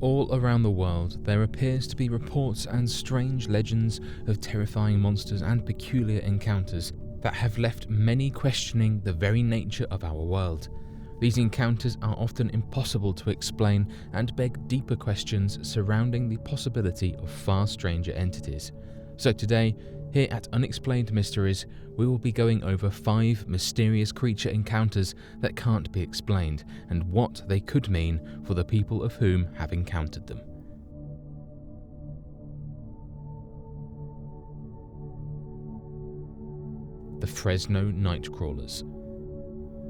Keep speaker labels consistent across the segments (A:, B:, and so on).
A: All around the world, there appears to be reports and strange legends of terrifying monsters and peculiar encounters that have left many questioning the very nature of our world. These encounters are often impossible to explain and beg deeper questions surrounding the possibility of far stranger entities. So today, here at Unexplained Mysteries, we will be going over 5 mysterious creature encounters that can't be explained and what they could mean for the people of whom have encountered them. The Fresno Nightcrawlers.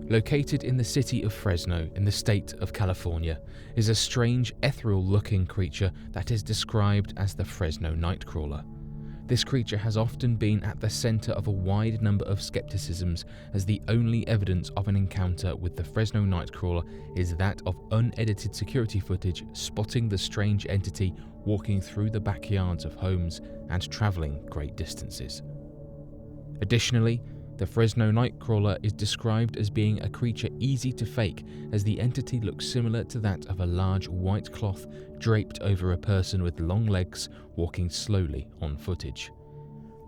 A: Located in the city of Fresno in the state of California is a strange ethereal-looking creature that is described as the Fresno Nightcrawler. This creature has often been at the center of a wide number of skepticisms, as the only evidence of an encounter with the Fresno Nightcrawler is that of unedited security footage spotting the strange entity walking through the backyards of homes and traveling great distances. Additionally, the Fresno Nightcrawler is described as being a creature easy to fake, as the entity looks similar to that of a large white cloth draped over a person with long legs walking slowly on footage.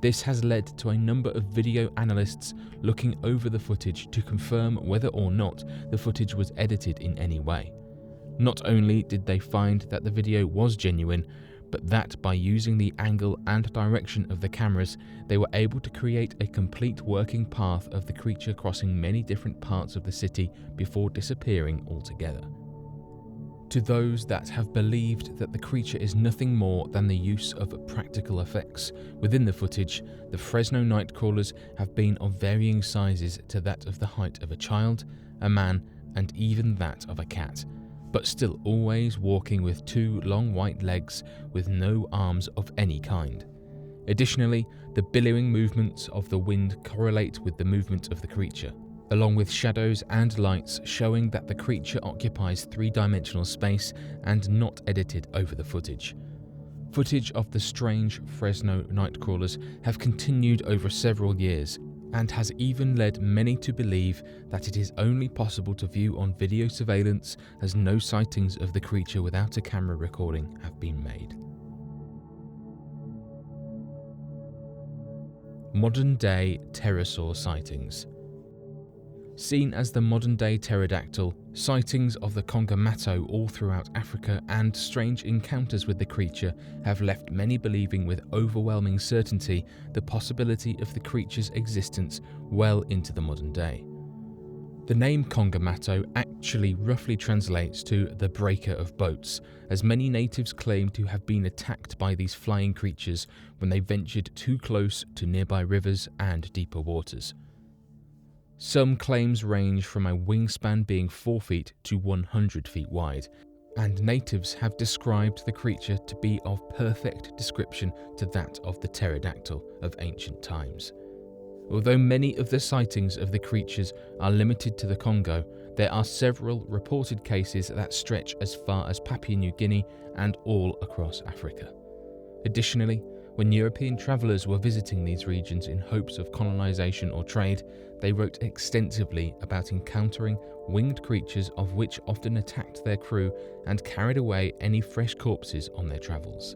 A: This has led to a number of video analysts looking over the footage to confirm whether or not the footage was edited in any way. Not only did they find that the video was genuine, but that by using the angle and direction of the cameras, they were able to create a complete working path of the creature crossing many different parts of the city before disappearing altogether. To those that have believed that the creature is nothing more than the use of practical effects within the footage, the Fresno Nightcrawlers have been of varying sizes to that of the height of a child, a man, and even that of a cat, but still always walking with 2 long white legs with no arms of any kind. Additionally, the billowing movements of the wind correlate with the movement of the creature, along with shadows and lights showing that the creature occupies 3-dimensional space and not edited over the footage. Footage of the strange Fresno Nightcrawlers have continued over several years, and has even led many to believe that it is only possible to view on video surveillance, as no sightings of the creature without a camera recording have been made. Modern-day pterosaur sightings. Seen as the modern-day pterodactyl, sightings of the Kongamato all throughout Africa and strange encounters with the creature have left many believing with overwhelming certainty the possibility of the creature's existence well into the modern day. The name Kongamato actually roughly translates to the breaker of boats, as many natives claim to have been attacked by these flying creatures when they ventured too close to nearby rivers and deeper waters. Some claims range from a wingspan being 4 feet to 100 feet wide, and natives have described the creature to be of perfect description to that of the pterodactyl of ancient times. Although many of the sightings of the creatures are limited to the Congo, there are several reported cases that stretch as far as Papua New Guinea and all across Africa. Additionally, when European travellers were visiting these regions in hopes of colonisation or trade, they wrote extensively about encountering winged creatures of which often attacked their crew and carried away any fresh corpses on their travels.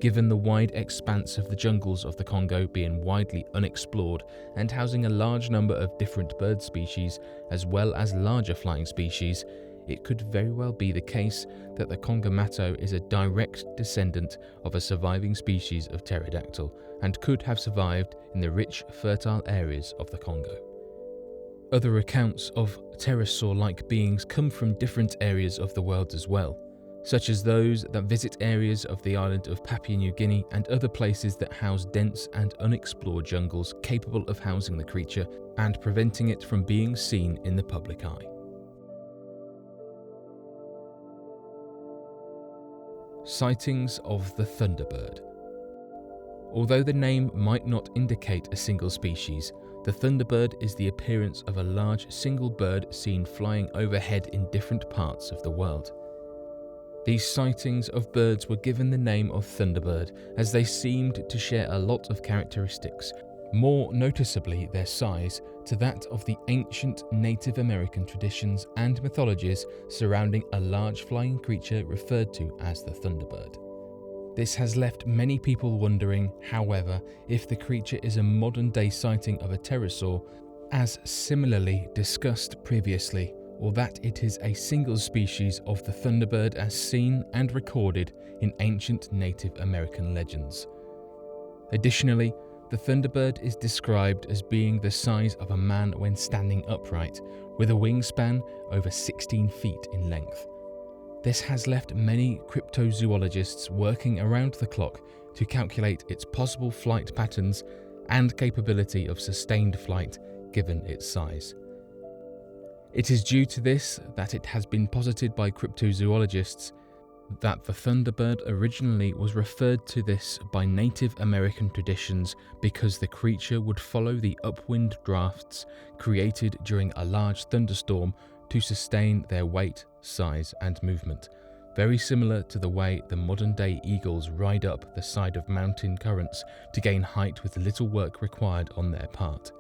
A: Given the wide expanse of the jungles of the Congo being widely unexplored and housing a large number of different bird species as well as larger flying species, it could very well be the case that the Kongamato is a direct descendant of a surviving species of pterodactyl and could have survived in the rich, fertile areas of the Congo. Other accounts of pterosaur-like beings come from different areas of the world as well, such as those that visit areas of the island of Papua New Guinea and other places that house dense and unexplored jungles capable of housing the creature and preventing it from being seen in the public eye. Sightings of the Thunderbird. Although the name might not indicate a single species, the Thunderbird is the appearance of a large single bird seen flying overhead in different parts of the world. These sightings of birds were given the name of Thunderbird as they seemed to share a lot of characteristics, more noticeably their size to that of the ancient Native American traditions and mythologies surrounding a large flying creature referred to as the Thunderbird. This has left many people wondering, however, if the creature is a modern-day sighting of a pterosaur, as similarly discussed previously, or that it is a single species of the Thunderbird as seen and recorded in ancient Native American legends. Additionally, the Thunderbird is described as being the size of a man when standing upright, with a wingspan over 16 feet in length. This has left many cryptozoologists working around the clock to calculate its possible flight patterns and capability of sustained flight given its size. It is due to this that it has been posited by cryptozoologists that the Thunderbird originally was referred to this by Native American traditions because the creature would follow the upwind drafts created during a large thunderstorm to sustain their weight, size and movement, very similar to the way the modern-day eagles ride up the side of mountain currents to gain height with little work required on their part.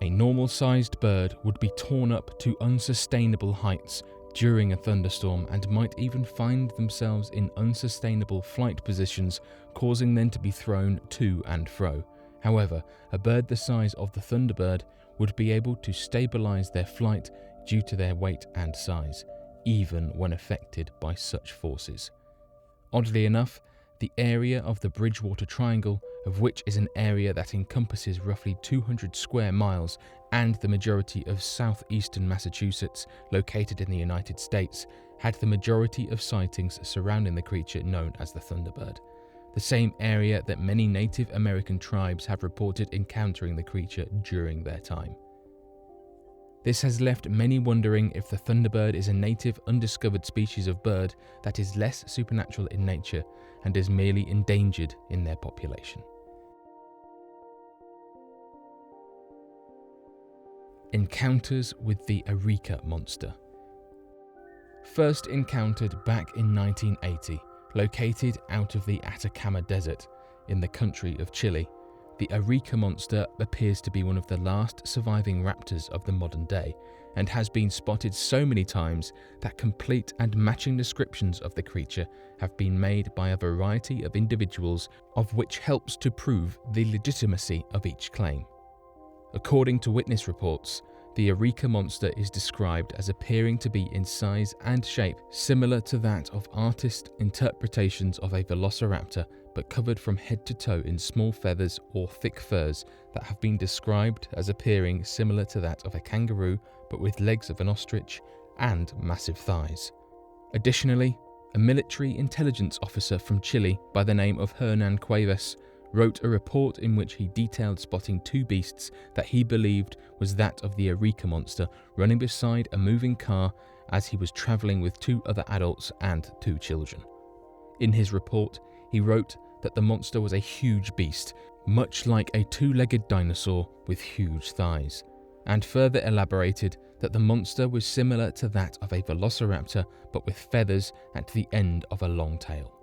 A: A normal-sized bird would be torn up to unsustainable heights during a thunderstorm and might even find themselves in unsustainable flight positions, causing them to be thrown to and fro. However, a bird the size of the Thunderbird would be able to stabilize their flight due to their weight and size, even when affected by such forces. Oddly enough, the area of the Bridgewater Triangle, of which is an area that encompasses roughly 200 square miles, and the majority of southeastern Massachusetts, located in the United States, had the majority of sightings surrounding the creature known as the Thunderbird, the same area that many Native American tribes have reported encountering the creature during their time. This has left many wondering if the Thunderbird is a native undiscovered species of bird that is less supernatural in nature and is merely endangered in their population. Encounters with the Arica Monster. First encountered back in 1980, located out of the Atacama Desert in the country of Chile, the Arica Monster appears to be one of the last surviving raptors of the modern day and has been spotted so many times that complete and matching descriptions of the creature have been made by a variety of individuals, of which helps to prove the legitimacy of each claim. According to witness reports, the Arica Monster is described as appearing to be in size and shape similar to that of artist interpretations of a velociraptor, but covered from head to toe in small feathers or thick furs that have been described as appearing similar to that of a kangaroo, but with legs of an ostrich and massive thighs. Additionally, a military intelligence officer from Chile by the name of Hernan Cuevas wrote a report in which he detailed spotting two beasts that he believed was that of the Arica Monster running beside a moving car as he was travelling with two other adults and two children. In his report, he wrote that the monster was a huge beast, much like a two-legged dinosaur with huge thighs, and further elaborated that the monster was similar to that of a velociraptor but with feathers at the end of a long tail.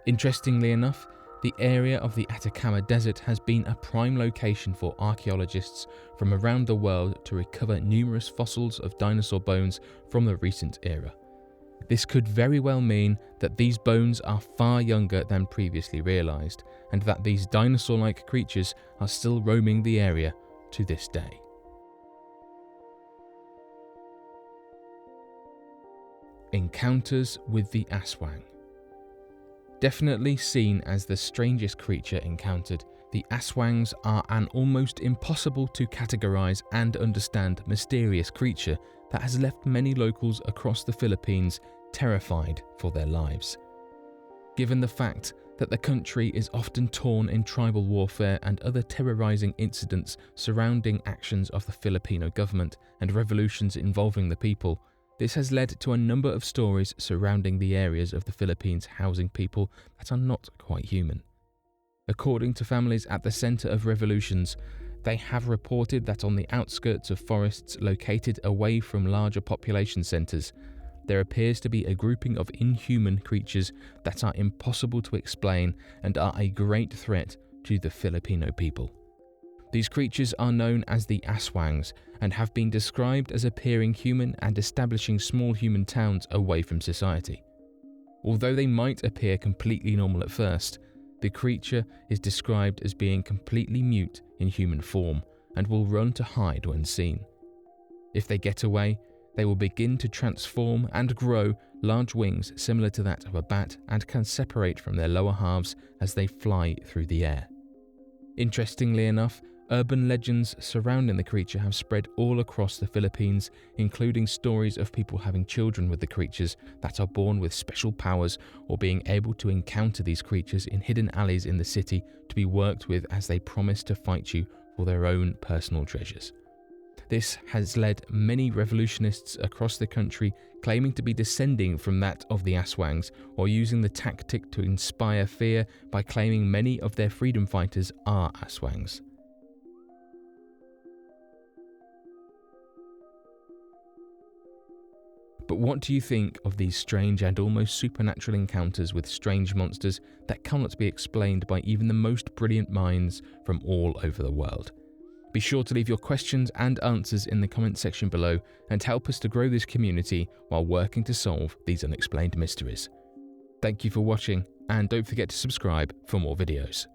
A: Interestingly enough, the area of the Atacama Desert has been a prime location for archaeologists from around the world to recover numerous fossils of dinosaur bones from the recent era. This could very well mean that these bones are far younger than previously realized, and that these dinosaur-like creatures are still roaming the area to this day. Encounters with the Aswang. Definitely seen as the strangest creature encountered, the Aswangs are an almost impossible to categorize and understand mysterious creature that has left many locals across the Philippines terrified for their lives. Given the fact that the country is often torn in tribal warfare and other terrorizing incidents surrounding actions of the Filipino government and revolutions involving the people, this has led to a number of stories surrounding the areas of the Philippines housing people that are not quite human. According to families at the center of revolutions, they have reported that on the outskirts of forests located away from larger population centers, there appears to be a grouping of inhuman creatures that are impossible to explain and are a great threat to the Filipino people. These creatures are known as the Aswangs and have been described as appearing human and establishing small human towns away from society. Although they might appear completely normal at first, the creature is described as being completely mute in human form and will run to hide when seen. If they get away, they will begin to transform and grow large wings similar to that of a bat and can separate from their lower halves as they fly through the air. Interestingly enough, urban legends surrounding the creature have spread all across the Philippines, including stories of people having children with the creatures that are born with special powers or being able to encounter these creatures in hidden alleys in the city to be worked with as they promise to fight you for their own personal treasures. This has led many revolutionists across the country claiming to be descending from that of the Aswangs, or using the tactic to inspire fear by claiming many of their freedom fighters are Aswangs. But what do you think of these strange and almost supernatural encounters with strange monsters that cannot be explained by even the most brilliant minds from all over the world? Be sure to leave your questions and answers in the comment section below and help us to grow this community while working to solve these unexplained mysteries. Thank you for watching, and don't forget to subscribe for more videos.